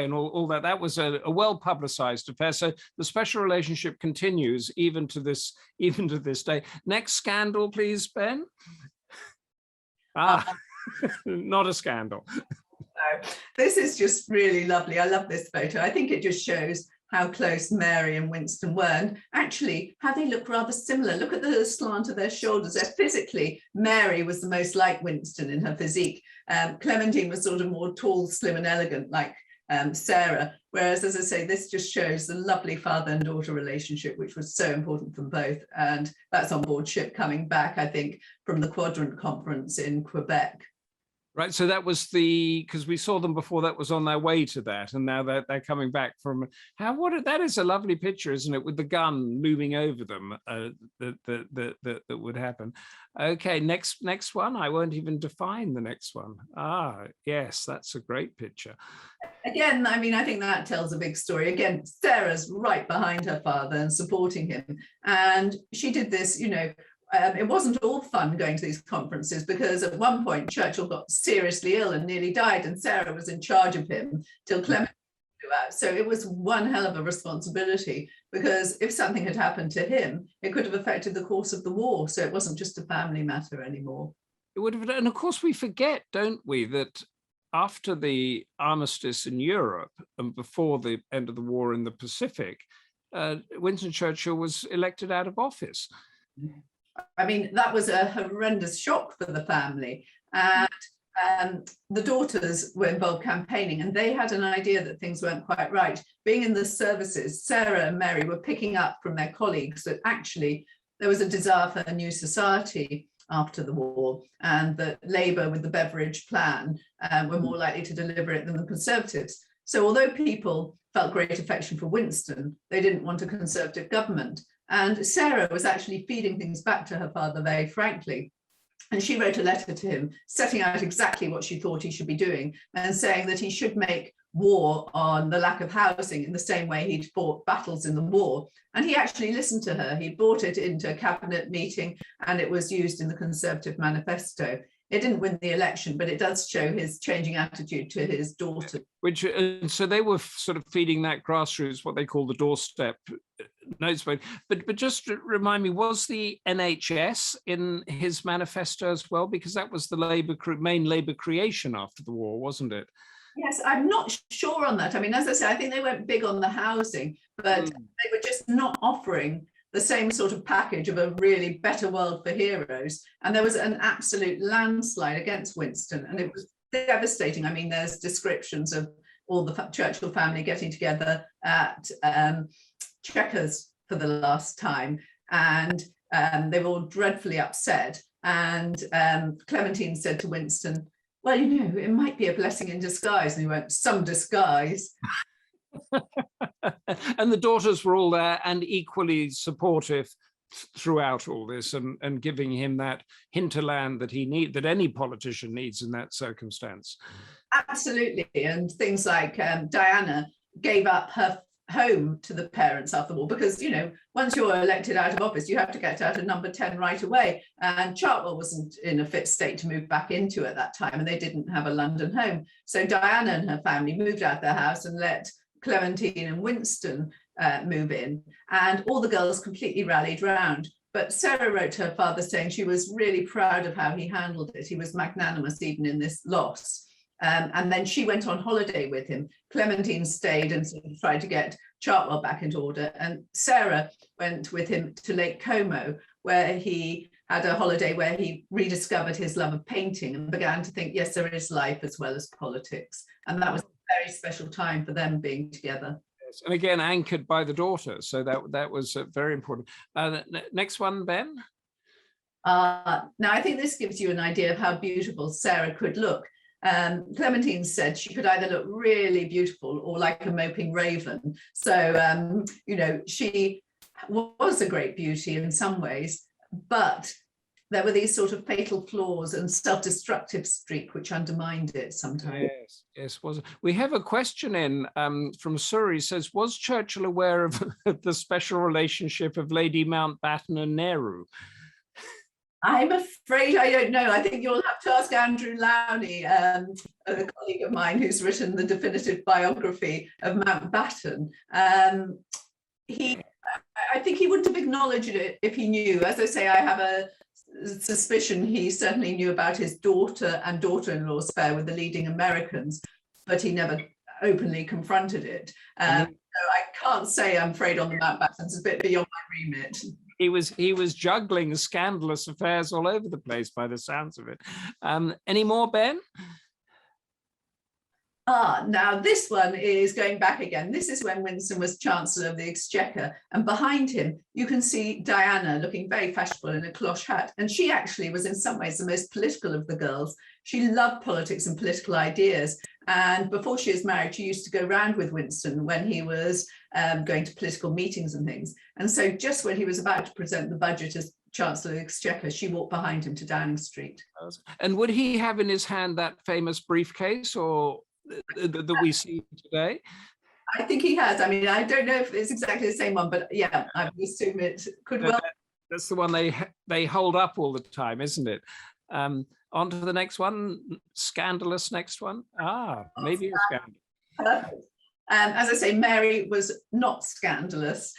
and all that. That was a well-publicized affair. So the special relationship continues even to this day. Next scandal, please, Ben. Not a scandal. No, this is just really lovely. I love this photo. I think it just shows how close Mary and Winston were, and actually how they look rather similar. Look at the slant of their shoulders. They're physically, Mary was the most like Winston in her physique. Clementine was sort of more tall, slim and elegant like Sarah. Whereas, as I say, this just shows the lovely father and daughter relationship, which was so important for them both. And that's on board ship coming back, I think, from the Quadrant Conference in Quebec. Right, so that was because we saw them before, that was on their way to that, and now they're coming back from. That is a lovely picture, isn't it, with the gun looming over them, that would happen. Okay, next one. I won't even define the next one. Yes, that's a great picture. Again, I mean, I think that tells a big story. Again, Sarah's right behind her father and supporting him, and she did this, it wasn't all fun going to these conferences, because at one point Churchill got seriously ill and nearly died, and Sarah was in charge of him till Clement flew out. So it was one hell of a responsibility, because if something had happened to him, it could have affected the course of the war. So it wasn't just a family matter anymore. It would have, and of course we forget, don't we, that after the armistice in Europe and before the end of the war in the Pacific, Winston Churchill was elected out of office. I mean, that was a horrendous shock for the family. And the daughters were involved campaigning, and they had an idea that things weren't quite right. Being in the services, Sarah and Mary were picking up from their colleagues that actually there was a desire for a new society after the war, and that Labour with the Beveridge plan were more likely to deliver it than the Conservatives. So although people felt great affection for Winston, they didn't want a Conservative government. And Sarah was actually feeding things back to her father very frankly. And she wrote a letter to him setting out exactly what she thought he should be doing, and saying that he should make war on the lack of housing in the same way he'd fought battles in the war. And he actually listened to her. He brought it into a cabinet meeting, and it was used in the Conservative manifesto. It didn't win the election, but it does show his changing attitude to his daughter. Which, so they were sort of feeding that grassroots, what they call the doorstep notes. But just remind me, was the NHS in his manifesto as well? Because that was the main Labour creation after the war, wasn't it? Yes, I'm not sure on that. I mean, as I say, I think they went big on the housing, but they were just not offering the same sort of package of a really better world for heroes. And there was an absolute landslide against Winston, and it was devastating. I mean, there's descriptions of all the Churchill family getting together at Chequers for the last time, and they were all dreadfully upset. And Clementine said to Winston, well, it might be a blessing in disguise. And he went, some disguise. And the daughters were all there and equally supportive throughout all this, and giving him that hinterland that any politician needs in that circumstance. Absolutely. And things like Diana gave up her home to the parents after the war, because once you're elected out of office, you have to get out of number 10 right away, and Chartwell wasn't in a fit state to move back into at that time, and they didn't have a London home. So Diana and her family moved out their house and let Clementine and Winston move in, and all the girls completely rallied round. But Sarah wrote to her father saying she was really proud of how he handled it. He was magnanimous even in this loss. And then she went on holiday with him. Clementine stayed and sort of tried to get Chartwell back into order. And Sarah went with him to Lake Como, where he had a holiday where he rediscovered his love of painting and began to think, yes, there is life as well as politics. And that was a very special time for them being together. Yes. And again, anchored by the daughter. So that was very important. Next one, Ben. Now, I think this gives you an idea of how beautiful Sarah could look. Clementine said she could either look really beautiful or like a moping raven. So, you know, she was a great beauty in some ways, but there were these sort of fatal flaws and self-destructive streak which undermined it sometimes. Yes. We have a question in from Surrey. Says, was Churchill aware of the special relationship of Lady Mountbatten and Nehru? I'm afraid I don't know. I think you'll have to ask Andrew Lowney, a colleague of mine who's written the definitive biography of Mountbatten. I think he wouldn't have acknowledged it if he knew. As I say, I have a suspicion he certainly knew about his daughter and daughter-in-law's affair with the leading Americans, but he never openly confronted it. So I can't say, I'm afraid, on the Mountbattens. It's a bit beyond my remit. He was juggling scandalous affairs all over the place by the sounds of it. Any more, Ben? Now this one is going back again. This is when Winston was Chancellor of the Exchequer, and behind him you can see Diana looking very fashionable in a cloche hat, and she actually was in some ways the most political of the girls. She loved politics and political ideas, and before she was married she used to go round with Winston when he was going to political meetings and things, and so just when he was about to present the budget as Chancellor of the Exchequer, she walked behind him to Downing Street. And would he have in his hand that famous briefcase or that we see today? I think he has. I mean, I don't know if it's exactly the same one, but yeah, I would assume it could well. That's the one they hold up all the time, isn't it? On to the next one. Scandalous next one. Maybe a scandal. Perfect. As I say, Mary was not scandalous.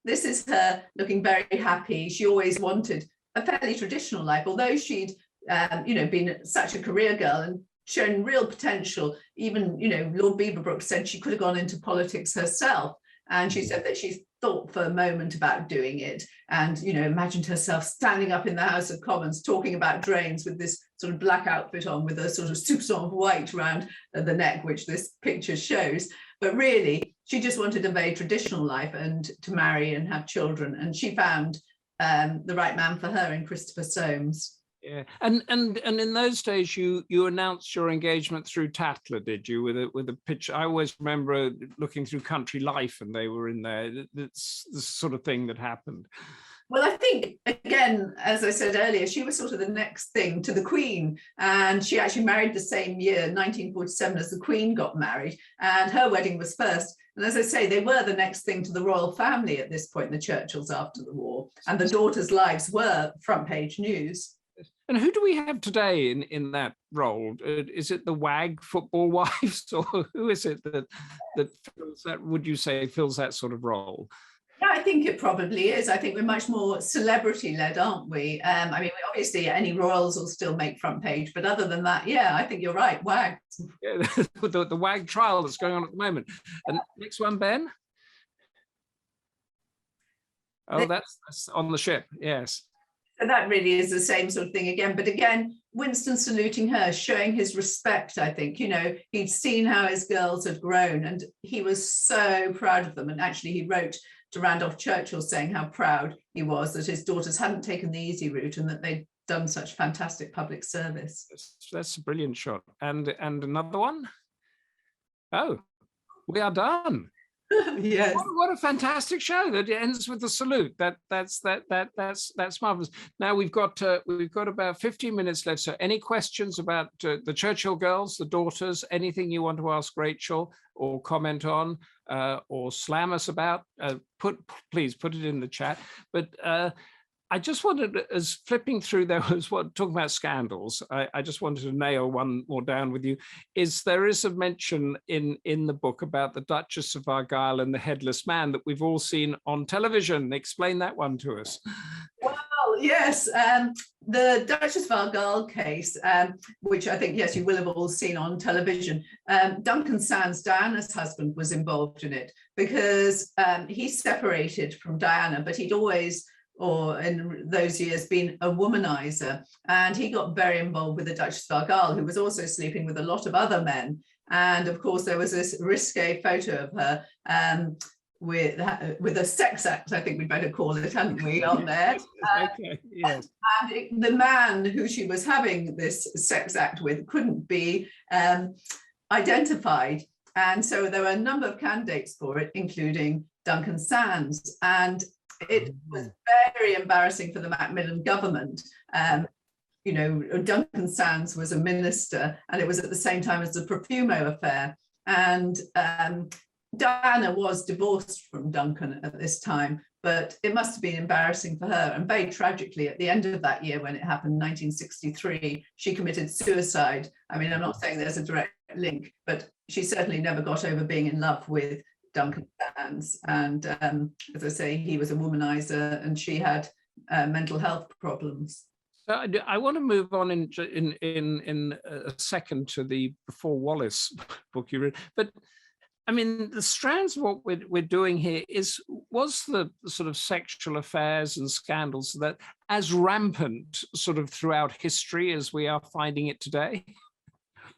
This is her looking very happy. She always wanted a fairly traditional life, although she'd been such a career girl and shown real potential. Even, Lord Beaverbrook said she could have gone into politics herself. And she said that she thought for a moment about doing it and, imagined herself standing up in the House of Commons talking about drains with this sort of black outfit on with a sort of soupçon of white around the neck, which this picture shows. But really, she just wanted a very traditional life and to marry and have children. And she found the right man for her in Christopher Soames. Yeah, and in those days, you announced your engagement through Tatler, did you? With a picture. I always remember looking through Country Life, and they were in there. It's the sort of thing that happened. Well, I think, again, as I said earlier, she was sort of the next thing to the Queen, and she actually married the same year, 1947, as the Queen got married, and her wedding was first. And as I say, they were the next thing to the royal family at this point, the Churchills after the war, and the daughters' lives were front page news. And who do we have today in that role? Is it the WAG football wives, or who is it that fills that? Would you say fills that sort of role? Yeah, I think it probably is. I think we're much more celebrity-led, aren't we? I mean, obviously, any royals will still make front page, but other than that, yeah, I think you're right. WAG. Yeah, the WAG trial that's going on at the moment. And next one, Ben. Oh, that's on the ship. Yes. So that really is the same sort of thing again. But again, Winston saluting her, showing his respect, I think. He'd seen how his girls had grown and he was so proud of them. And actually, he wrote to Randolph Churchill saying how proud he was that his daughters hadn't taken the easy route and that they'd done such fantastic public service. That's a brilliant shot. And another one. Oh, we are done. Yes. What a fantastic show that ends with the salute. That's marvelous. Now we've got about 15 minutes left. So any questions about the Churchill girls, the daughters, anything you want to ask Rachel or comment on or slam us about? Please put it in the chat. But I just wanted, as flipping through, there was talking about scandals. I just wanted to nail one more down with you. There is a mention in the book about the Duchess of Argyll and the Headless Man that we've all seen on television. Explain that one to us. Well, yes, the Duchess of Argyll case, which I think, yes, you will have all seen on television. Duncan Sands, Diana's husband, was involved in it because he separated from Diana, but he'd always, or in those years, been a womanizer, and he got very involved with the Duchess of Argyll, who was also sleeping with a lot of other men. And of course there was this risque photo of her with a sex act, I think we'd better call it, hadn't we, on there? Okay, yes. And the man who she was having this sex act with couldn't be identified. And so there were a number of candidates for it, including Duncan Sandys. And it was very embarrassing for the Macmillan government. You know, Duncan Sandys was a minister, and it was at the same time as the Profumo affair. And Diana was divorced from Duncan at this time, but it must have been embarrassing for her. And very tragically, at the end of that year, when it happened, 1963, she committed suicide. I mean, I'm not saying there's a direct link, but she certainly never got over being in love with Duncan Sandys. And as I say, he was a womanizer, and she had mental health problems. So I want to move on in a second to the Before Wallace book you read, but I mean, the strands of what we're doing here was the sort of sexual affairs and scandals that as rampant sort of throughout history as we are finding it today?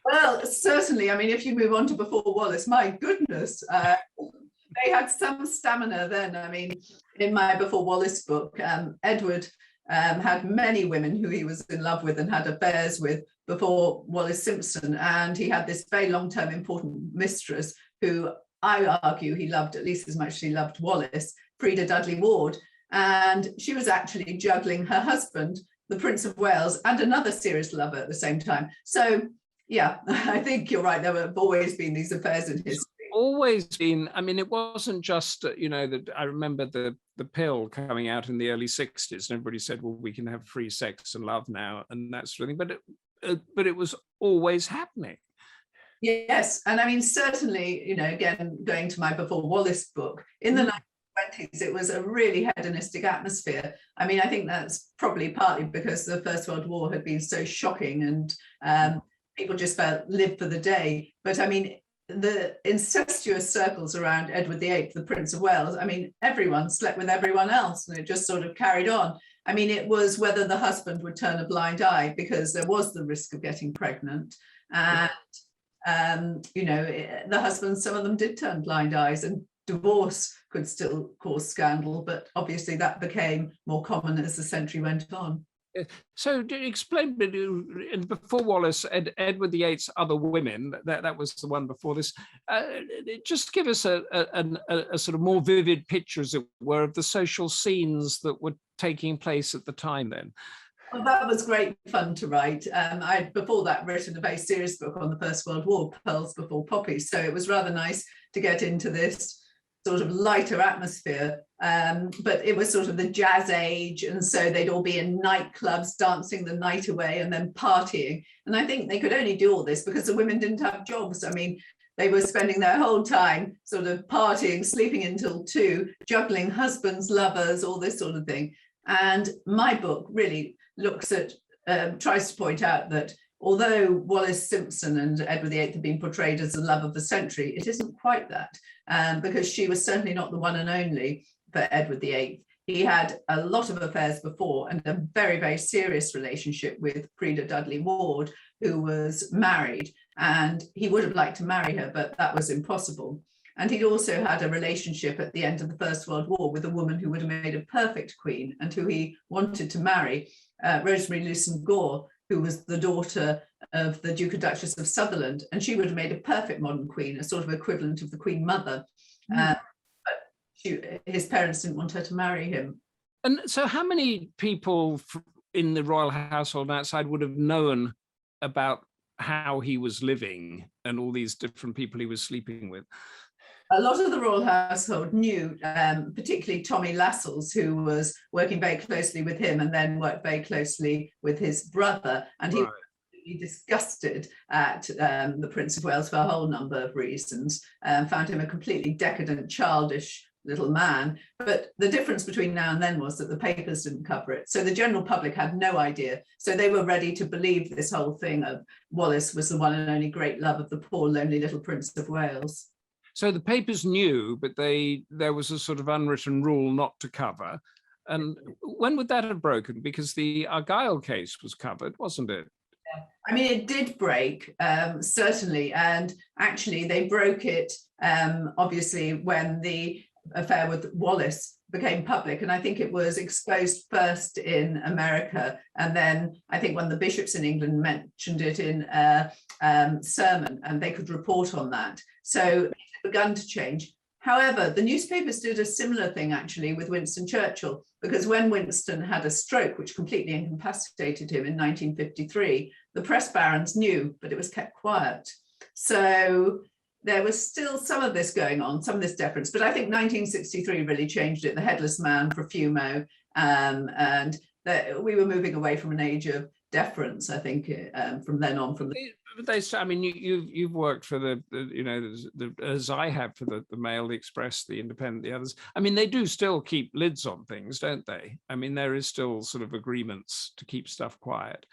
Well, certainly. I mean, if you move on to Before Wallace, my goodness, they had some stamina then. I mean, in my Before Wallace book, Edward had many women who he was in love with and had affairs with before Wallace Simpson. And he had this very long-term important mistress who I argue he loved at least as much as he loved Wallace, Freda Dudley Ward. And she was actually juggling her husband, the Prince of Wales, and another serious lover at the same time. So, yeah, I think you're right. There have always been these affairs in history. Always been. I mean, it wasn't just, you know, that I remember the pill coming out in the early 60s and everybody said, well, we can have free sex and love now and that sort of thing. But it was always happening. Yes. And I mean, certainly, you know, again, going to my Before Wallace book, in the 1920s, it was a really hedonistic atmosphere. I mean, I think that's probably partly because the First World War had been so shocking and people just lived for the day. But I mean, the incestuous circles around Edward VIII, the Prince of Wales, I mean, everyone slept with everyone else and it just sort of carried on. I mean, it was whether the husband would turn a blind eye because there was the risk of getting pregnant. And, you know, the husbands, some of them did turn blind eyes, and divorce could still cause scandal, but obviously that became more common as the century went on. So explain, Before Wallace, Edward VIII's other women, that was the one before this, just give us a sort of more vivid picture, as it were, of the social scenes that were taking place at the time then. Well, that was great fun to write. I'd before that written a very serious book on the First World War, Pearls Before Poppies, so it was rather nice to get into this sort of lighter atmosphere, but it was sort of the jazz age, and so they'd all be in nightclubs dancing the night away and then partying. And I think they could only do all this because the women didn't have jobs. I mean, they were spending their whole time sort of partying, sleeping until 2, juggling husbands, lovers, all this sort of thing. And my book really looks at, tries to point out that although Wallace Simpson and Edward VIII have been portrayed as the love of the century, it isn't quite that, because she was certainly not the one and only for Edward VIII. He had a lot of affairs before and a very, very serious relationship with Freda Dudley Ward, who was married, and he would have liked to marry her, but that was impossible. And he'd also had a relationship at the end of the First World War with a woman who would have made a perfect queen and who he wanted to marry, Rosemary Lewson Gore, who was the daughter of the Duke and Duchess of Sutherland, and she would have made a perfect modern queen, a sort of equivalent of the Queen Mother. But his parents didn't want her to marry him. And so how many people in the royal household and outside would have known about how he was living and all these different people he was sleeping with? A lot of the royal household knew, particularly Tommy Lascelles, who was working very closely with him and then worked very closely with his brother. And he was really disgusted at the Prince of Wales for a whole number of reasons, found him a completely decadent, childish little man. But the difference between now and then was that the papers didn't cover it. So the general public had no idea. So they were ready to believe this whole thing of Wallace was the one and only great love of the poor, lonely little Prince of Wales. So the papers knew, but there was a sort of unwritten rule not to cover. And when would that have broken? Because the Argyll case was covered, wasn't it? Yeah. I mean, it did break, certainly. And actually, they broke it, obviously, when the affair with Wallace became public, and I think it was exposed first in America, and then I think one of the bishops in England mentioned it in a sermon, and they could report on that. So it had begun to change. However, the newspapers did a similar thing actually with Winston Churchill, because when Winston had a stroke, which completely incapacitated him in 1953, the press barons knew, but it was kept quiet. So there was still some of this going on, some of this deference, but I think 1963 really changed it. The headless man, Profumo, and that we were moving away from an age of deference, I think, from then on. I mean, you've worked for as I have for the Mail, the Express, the Independent, the others. I mean, they do still keep lids on things, don't they? I mean, there is still sort of agreements to keep stuff quiet.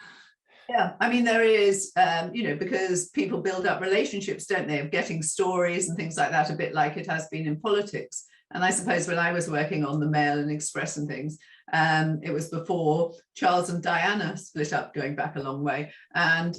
Yeah, I mean, there is, because people build up relationships, don't they, of getting stories and things like that, a bit like it has been in politics. And I suppose when I was working on the Mail and Express and things, it was before Charles and Diana split up, going back a long way. And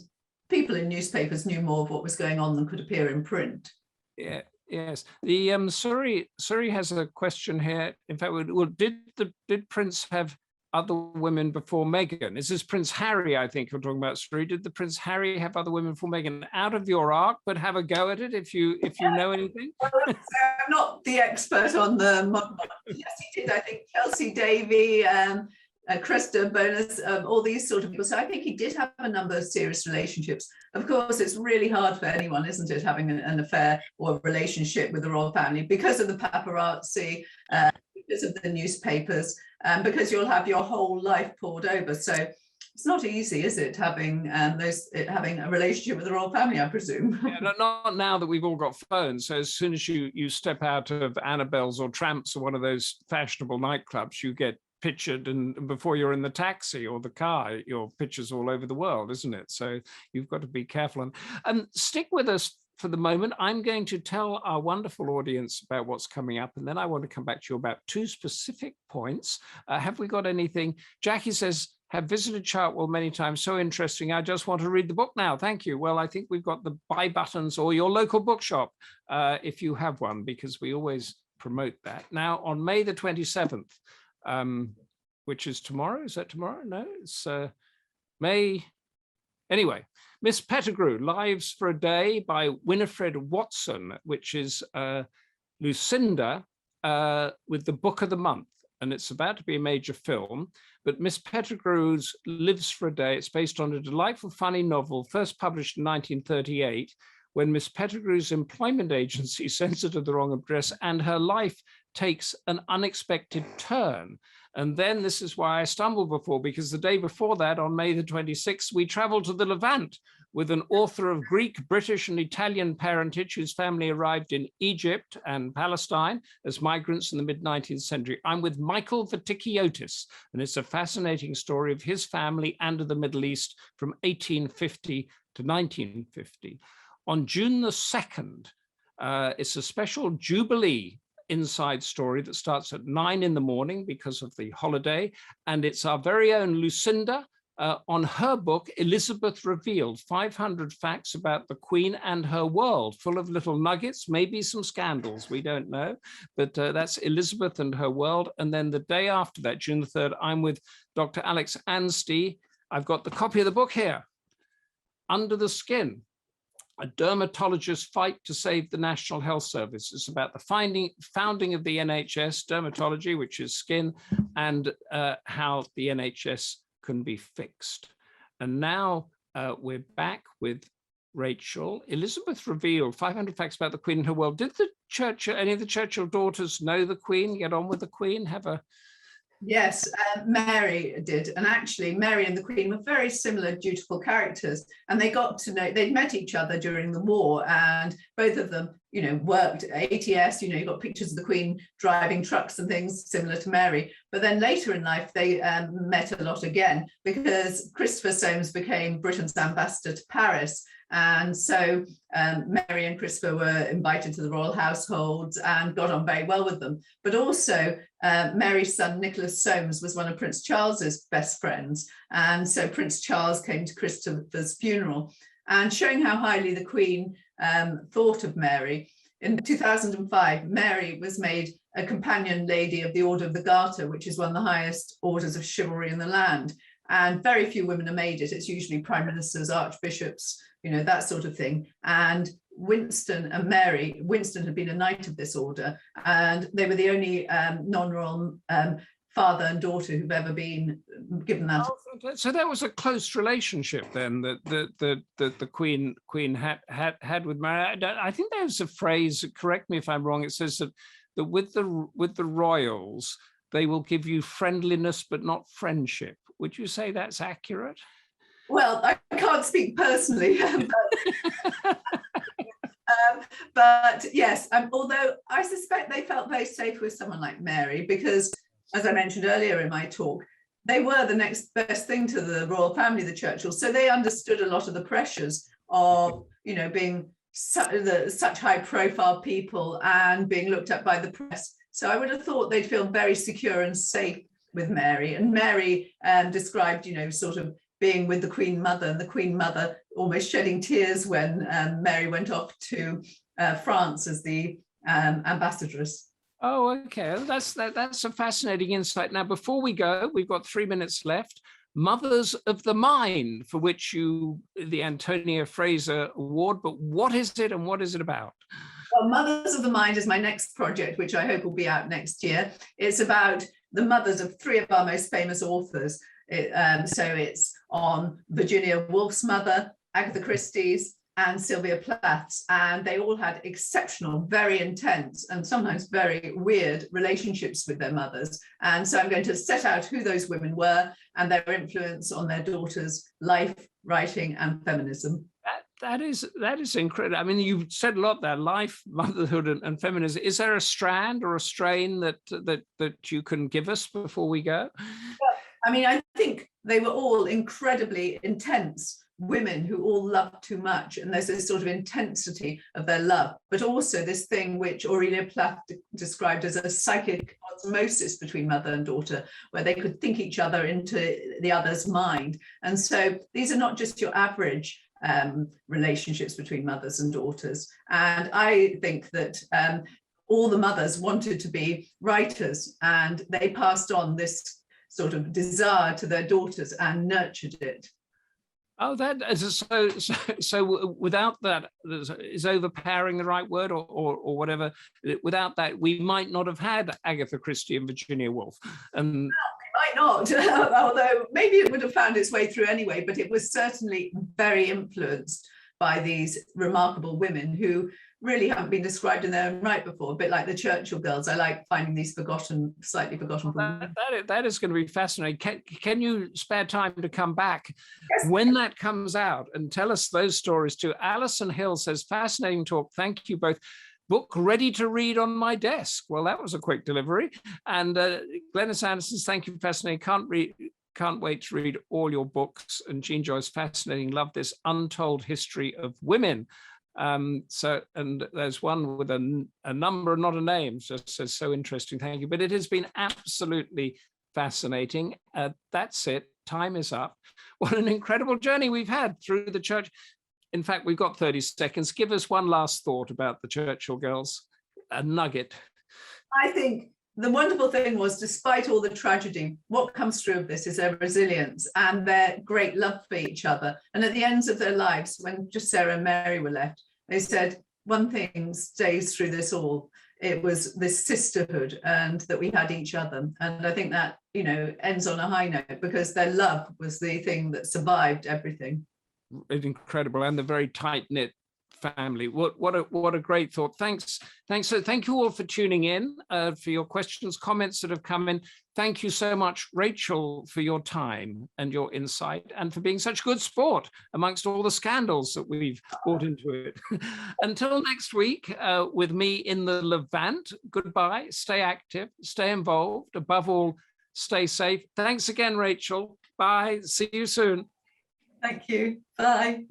people in newspapers knew more of what was going on than could appear in print. Yeah, yes. The Surrey has a question here. In fact, well, did Prince have other women before Meghan? This is Prince Harry, I think you're talking about, Surrey. Did the Prince Harry have other women before Meghan? Out of your arc, but have a go at it if you know anything. So I'm not the expert on the modern. Yes, he did. I think Chelsea Davy, Cresta Bonus, all these sort of people. So I think he did have a number of serious relationships. Of course, it's really hard for anyone, isn't it, having an affair or a relationship with the royal family because of the paparazzi, because of the newspapers, because you'll have your whole life poured over. So it's not easy, is it, having having a relationship with the royal family, I presume. Yeah, not now that we've all got phones. So as soon as you step out of Annabelle's or Tramps or one of those fashionable nightclubs, you get pictured, and before you're in the taxi or the car, your picture's all over the world, isn't it? So you've got to be careful. And stick with us for the moment. I'm going to tell our wonderful audience about what's coming up, and then I want to come back to you about two specific points. Have we got anything? Jackie says, have visited Chartwell many times. So interesting. I just want to read the book now. Thank you. Well, I think we've got the buy buttons, or your local bookshop, if you have one, because we always promote that. Now, on May the 27th, which is tomorrow. Is that tomorrow? No, it's May. Anyway, Miss Pettigrew, Lives for a Day by Winifred Watson, which is Lucinda with the book of the month. And it's about to be a major film. But Miss Pettigrew's Lives for a Day, it's based on a delightful, funny novel, first published in 1938, when Miss Pettigrew's employment agency sends her to the wrong address and her life takes an unexpected turn. And then this is why I stumbled before, because the day before that, on May the 26th, we traveled to the Levant with an author of Greek, British, and Italian parentage whose family arrived in Egypt and Palestine as migrants in the mid-19th century. I'm with Michael Vatikiotis, and it's a fascinating story of his family and of the Middle East from 1850 to 1950. On June the 2nd, it's a special Jubilee inside story that starts at 9 in the morning because of the holiday. And it's our very own Lucinda on her book, Elizabeth Revealed, 500 facts about the Queen and her world, full of little nuggets, maybe some scandals, we don't know. But that's Elizabeth and her world. And then the day after that, June the 3rd, I'm with Dr. Alex Anstey. I've got the copy of the book here, Under the Skin, a dermatologist's fight to save the National Health Service. It's about the founding of the NHS, dermatology, which is skin, and how the NHS can be fixed. And now we're back with Rachel. Elizabeth Revealed, 500 facts about the Queen and her world. Did any of the Churchill daughters know the Queen, get on with the Queen, have a... Yes, Mary did. And actually, Mary and the Queen were very similar, dutiful characters. And they got to know, they'd met each other during the war, and both of them, worked ATS. You got pictures of the Queen driving trucks and things similar to Mary. But then later in life, they met a lot again because Christopher Soames became Britain's ambassador to Paris. And so Mary and Christopher were invited to the royal households and got on very well with them. But also Mary's son, Nicholas Soames, was one of Prince Charles's best friends. And so Prince Charles came to Christopher's funeral. And showing how highly the Queen thought of Mary, in 2005, Mary was made a companion lady of the Order of the Garter, which is one of the highest orders of chivalry in the land. And very few women are made it. It's usually prime ministers, archbishops, that sort of thing. And Winston and Mary, Winston had been a knight of this order, and they were the only non-royal father and daughter who've ever been given that. Oh, so that was a close relationship then that the Queen had with Mary. I think there's a phrase, correct me if I'm wrong, it says that with the royals, they will give you friendliness but not friendship. Would you say that's accurate? Well, I can't speak personally, but yes, although I suspect they felt very safe with someone like Mary because, as I mentioned earlier in my talk, they were the next best thing to the royal family, the Churchills. So they understood a lot of the pressures of, being such high profile people and being looked at by the press. So I would have thought they'd feel very secure and safe with Mary. And Mary described, sort of being with the Queen Mother, and the Queen Mother almost shedding tears when Mary went off to France as the ambassadress. Oh, okay. That's a fascinating insight. Now, before we go, we've got 3 minutes left. Mothers of the Mind, for which the Antonia Fraser Award, but what is it and what is it about? Well, Mothers of the Mind is my next project, which I hope will be out next year. It's about the mothers of 3 of our most famous authors. So it's on Virginia Woolf's mother, Agatha Christie's, and Sylvia Plath's, and they all had exceptional, very intense, and sometimes very weird relationships with their mothers. And so I'm going to set out who those women were and their influence on their daughters' life, writing, and feminism. That is incredible. I mean, you've said a lot there: life, motherhood, and feminism. Is there a strand or a strain that you can give us before we go? Well, I mean, I think they were all incredibly intense women who all loved too much, and there's this sort of intensity of their love, but also this thing which Aurelia Plath described as a psychic osmosis between mother and daughter, where they could think each other into the other's mind. And so these are not just your average relationships between mothers and daughters. And I think that all the mothers wanted to be writers, and they passed on this sort of desire to their daughters and nurtured it. Oh, that is so. Without that, is overpowering the right word, or whatever? Without that, we might not have had Agatha Christie and Virginia Woolf. And might not, although maybe it would have found its way through anyway. But it was certainly very influenced by these remarkable women who really haven't been described in their own right before, a bit like the Churchill girls. I like finding these slightly forgotten women. That is going to be fascinating. Can you spare time to come back Yes. when that comes out and tell us those stories too? Alison Hill says, fascinating talk. Thank you both. Book ready to read on my desk. Well, that was a quick delivery. And Glenys Anderson, thank you, fascinating. Can't wait to read all your books. And Jean Joyce, fascinating. Love this untold history of women. And there's one with a number, not a name, just says so interesting. Thank you. But it has been absolutely fascinating. That's it. Time is up. What an incredible journey we've had through the church. In fact, we've got 30 seconds. Give us one last thought about the Churchill girls, a nugget. I think the wonderful thing was, despite all the tragedy, what comes through of this is their resilience and their great love for each other. And at the ends of their lives, when just Sarah and Mary were left, they said, one thing stays through this all. It was this sisterhood and that we had each other. And I think that, ends on a high note, because their love was the thing that survived everything. Incredible. And the very tight-knit family. What a great thought. Thanks. So thank you all for tuning in, for your questions, comments that have come in. Thank you so much, Rachel, for your time and your insight, and for being such good sport amongst all the scandals that we've brought into it. Until next week, with me in the Levant, goodbye, stay active, stay involved, above all, stay safe. Thanks again, Rachel. Bye. See you soon. Thank you. Bye.